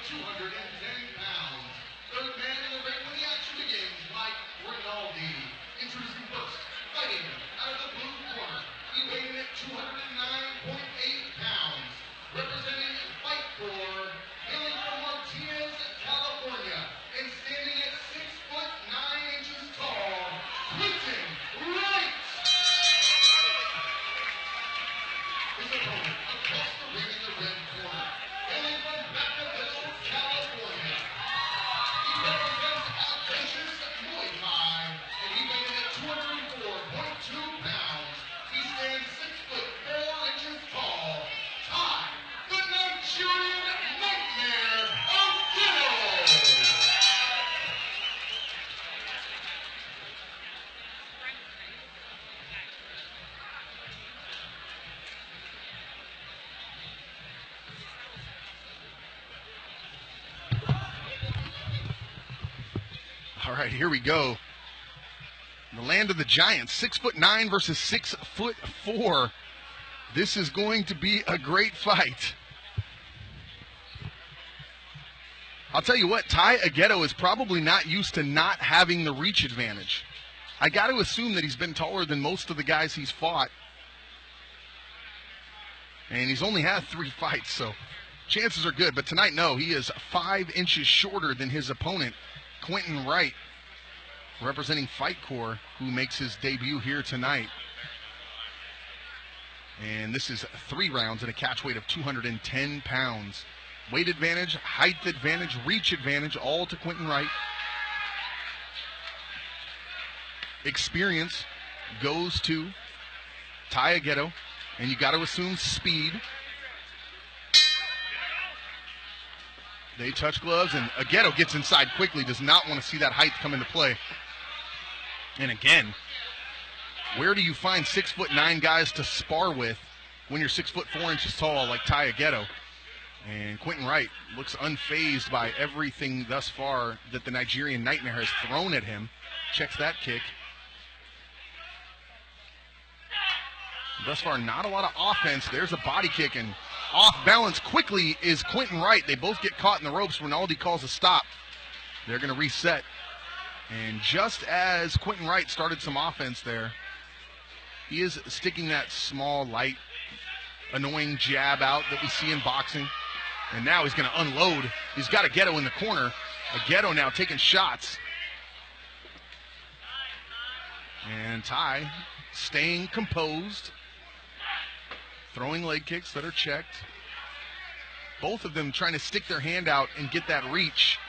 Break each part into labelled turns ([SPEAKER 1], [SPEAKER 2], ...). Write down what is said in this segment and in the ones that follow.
[SPEAKER 1] 210 pounds. Third man in the ring when the action begins, Mike Rinaldi. Introducing first, fighting out of the blue corner. He weighed in at 209.8 pounds. Representing Fight Corps, hailing from Martinez, California, and standing at 6'9" tall, Quinton, Wright. His opponent across the ring in the red corner, hailing from Aghedo, California. He represents audacious Muay Thai, and he weighed in at 204.2 pounds. He stands 6'4" tall. Ty, the Nigerian Nightmare, Aghedo.
[SPEAKER 2] All right, here we go. The land of the giants, 6'9" versus 6'4". This is going to be a great fight. I'll tell you what, Ty Aghedo is probably not used to not having the reach advantage. I got to assume that he's been taller than most of the guys he's fought. And he's only had 3 fights, so chances are good. But tonight, no, he is 5 inches shorter than his opponent, Quinton Wright, representing Fight Corps, who makes his debut here tonight. And this is 3 rounds at a catch weight of 210 pounds. Weight advantage, height advantage, reach advantage, all to Quinton Wright. Experience goes to Ty Aghedo, and you got to assume speed. They touch gloves, and Aghedo gets inside quickly, does not want to see that height come into play. And again, where do you find 6'9" guys to spar with when you're 6'4" tall like Ty Aghedo? And Quinton Wright looks unfazed by everything thus far that the Nigerian Nightmare has thrown at him. Checks that kick. Thus far, not a lot of offense. There's a body kick, and off balance quickly is Quinton Wright. They both get caught in the ropes. Rinaldi calls a stop. They're going to reset. And just as Quinton Wright started some offense there, he is sticking that small, light, annoying jab out that we see in boxing. And now he's going to unload. He's got Aghedo in the corner. Aghedo now taking shots. And Ty staying composed, throwing leg kicks that are checked. Both of them trying to stick their hand out and get that reach,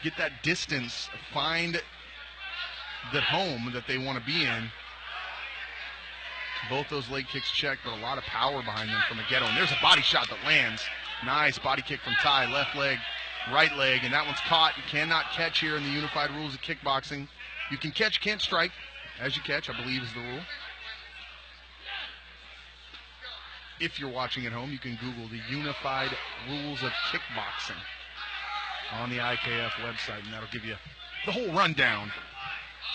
[SPEAKER 2] get that distance, find the home that they want to be in. Both those leg kicks checked, but a lot of power behind them from Aghedo. And there's a body shot that lands. Nice body kick from Ty, left leg, right leg, and that one's caught. You cannot catch here in the unified rules of kickboxing. You can catch, can't strike. As you catch, I believe, is the rule. If you're watching at home, you can Google the unified rules of kickboxing on the IKF website, and that'll give you the whole rundown.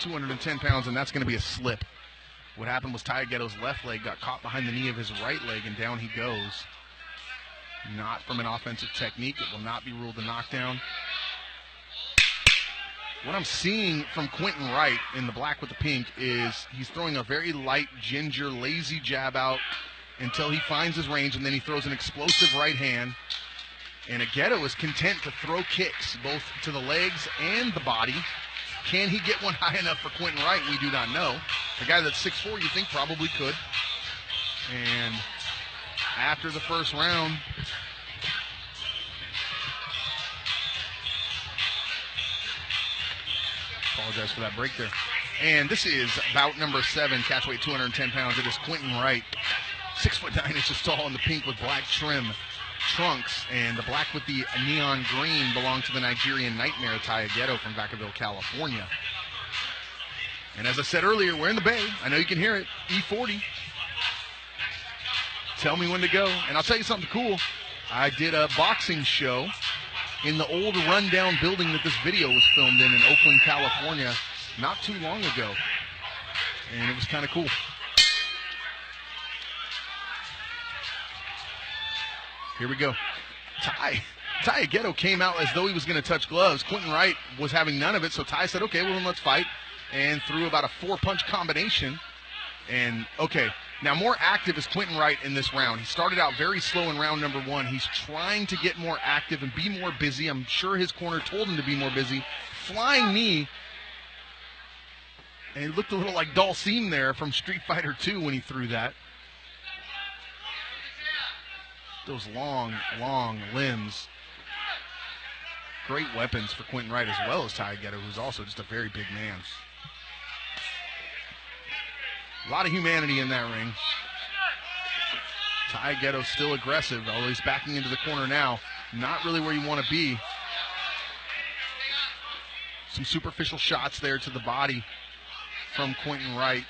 [SPEAKER 2] 210 pounds, and that's going to be a slip. What happened was Ty Aghedo's left leg got caught behind the knee of his right leg, and down he goes. Not from an offensive technique. It will not be ruled a knockdown. What I'm seeing from Quinton Wright in the black with the pink is he's throwing a very light, ginger, lazy jab out until he finds his range, and then he throws an explosive right hand. And Aghedo is content to throw kicks, both to the legs and the body. Can he get one high enough for Quinton Wright? We do not know. A guy that's 6'4", you think probably could. And after the first round, apologize for that break there. And this is bout number 7, catch weight 210 pounds. It is Quinton Wright, 6'9" tall in the pink with black trim trunks, and the black with the neon green belong to the Nigerian Nightmare, Ty Aghedo from Vacaville, California. And as I said earlier, we're in the Bay. I know you can hear it. E40. Tell me when to go. And I'll tell you something cool. I did a boxing show in the old rundown building that this video was filmed in Oakland, California, not too long ago. And it was kind of cool. Here we go. Ty Ty Aghedo came out as though he was going to touch gloves. Quinton Wright was having none of it, so Ty said, okay, well, then let's fight, and threw about a 4-punch combination. And, okay, now more active is Quinton Wright in this round. He started out very slow in round number 1. He's trying to get more active and be more busy. I'm sure his corner told him to be more busy. Flying knee. And it looked a little like Dalsim there from Street Fighter 2 when he threw that. Those long, long limbs. Great weapons for Quinton Wright as well as Ty Aghedo, who's also just a very big man. A lot of humanity in that ring. Ty Aghedo still aggressive, although he's backing into the corner now. Not really where you want to be. Some superficial shots there to the body from Quinton Wright.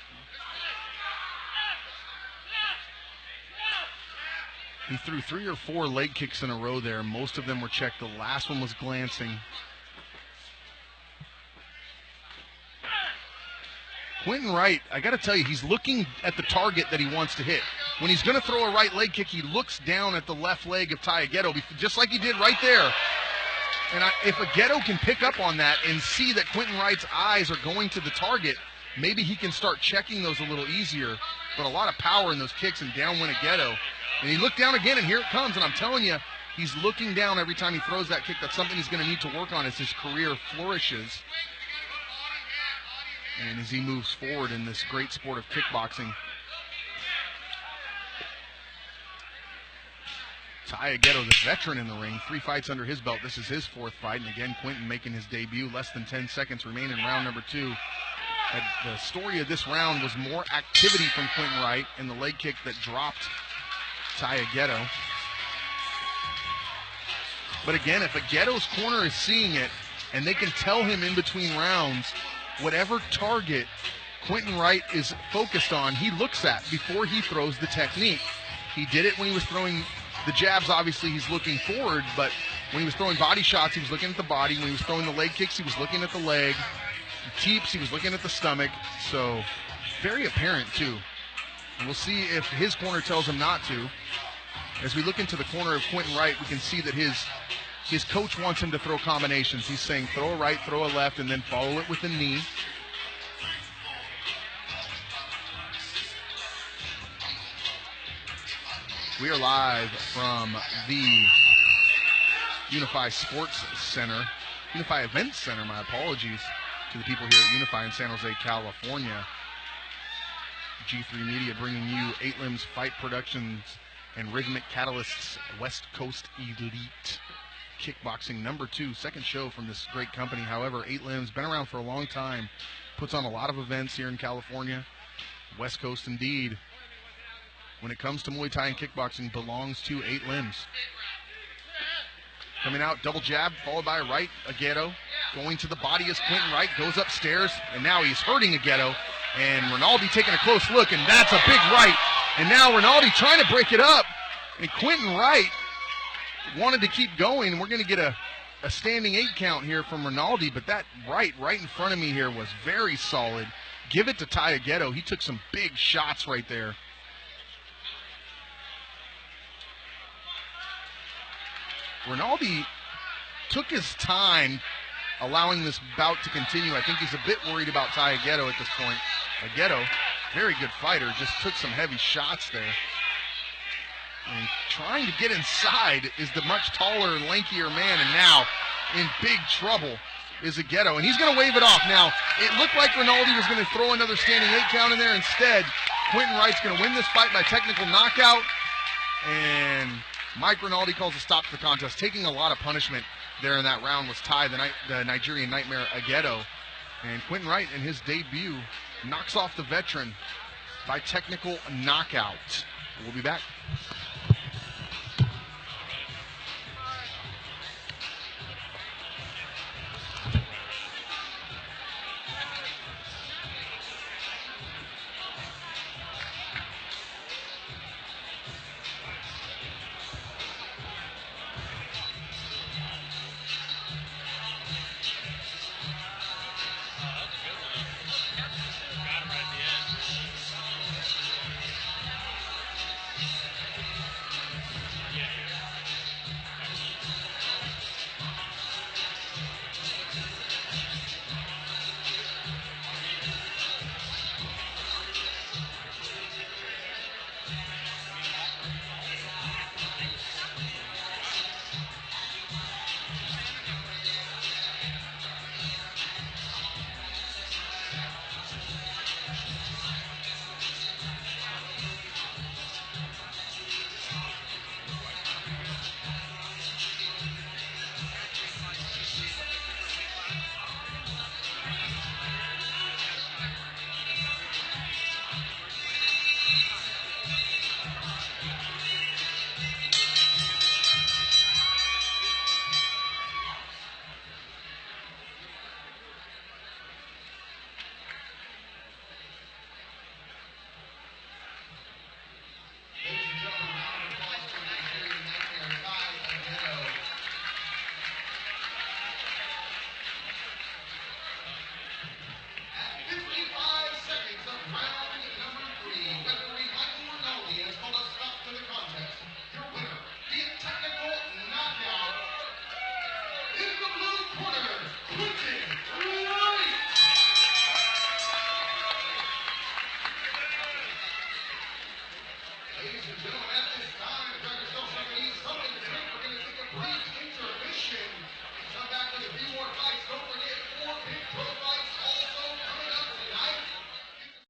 [SPEAKER 2] He threw 3 or 4 leg kicks in a row there. Most of them were checked. The last one was glancing. Quinton Wright, I got to tell you, he's looking at the target that he wants to hit. When he's going to throw a right leg kick, he looks down at the left leg of Ty Aghedo, just like he did right there. And if Aghedo can pick up on that and see that Quinton Wright's eyes are going to the target, maybe he can start checking those a little easier. But a lot of power in those kicks, and down went Aghedo. And he looked down again, and here it comes. And I'm telling you, he's looking down every time he throws that kick. That's something he's going to need to work on as his career flourishes. And as he moves forward in this great sport of kickboxing. Ty Aghedo, the veteran in the ring, 3 fights under his belt. This is his 4th fight. And again, Quinton making his debut. Less than 10 seconds remain in round number 2. The story of this round was more activity from Quinton Wright and the leg kick that dropped Ty Aghedo. But again, if Aghedo's corner is seeing it and they can tell him in between rounds, whatever target Quinton Wright is focused on, he looks at before he throws the technique. He did it when he was throwing the jabs. Obviously, he's looking forward, but when he was throwing body shots, he was looking at the body. When he was throwing the leg kicks, he was looking at the leg. The teeps, he was looking at the stomach. So, very apparent, too. And we'll see if his corner tells him not to. As we look into the corner of Quinton Wright, we can see that his coach wants him to throw combinations. He's saying throw a right, throw a left, and then follow it with a knee. We are live from the Unify Sports Center, Unify Events Center, my apologies to the people here at Unify in San Jose, California. G3 Media bringing you 8 Limbs Fight Productions and Rhythmic Catalyst's West Coast Elite Kickboxing number 2, second show from this great company. However, 8 Limbs, been around for a long time, puts on a lot of events here in California. West Coast indeed, when it comes to Muay Thai and kickboxing, belongs to 8 Limbs. Coming out, double jab, followed by right, Aghedo. Going to the body as Quinton Wright goes upstairs, and now he's hurting Aghedo. And Rinaldi taking a close look, and that's a big right. And now Rinaldi trying to break it up. And Quinton Wright wanted to keep going. We're going to get a standing 8 count here from Rinaldi, but that right in front of me here was very solid. Give it to Ty Aghedo. He took some big shots right there. Rinaldi took his time allowing this bout to continue. I think he's a bit worried about Ty Aghedo at this point. Aghedo, very good fighter, just took some heavy shots there. And trying to get inside is the much taller and lankier man, and now in big trouble is Aghedo. And he's going to wave it off. Now, it looked like Rinaldi was going to throw another standing 8 count in there. Instead, Quinton Wright's going to win this fight by technical knockout. And Mike Rinaldi calls a stop to the contest. Taking a lot of punishment there in that round was Ty, the Nigerian Nightmare Aghedo. And Quinton Wright, in his debut, knocks off the veteran by technical knockout. We'll be back.
[SPEAKER 1] Ladies and gentlemen,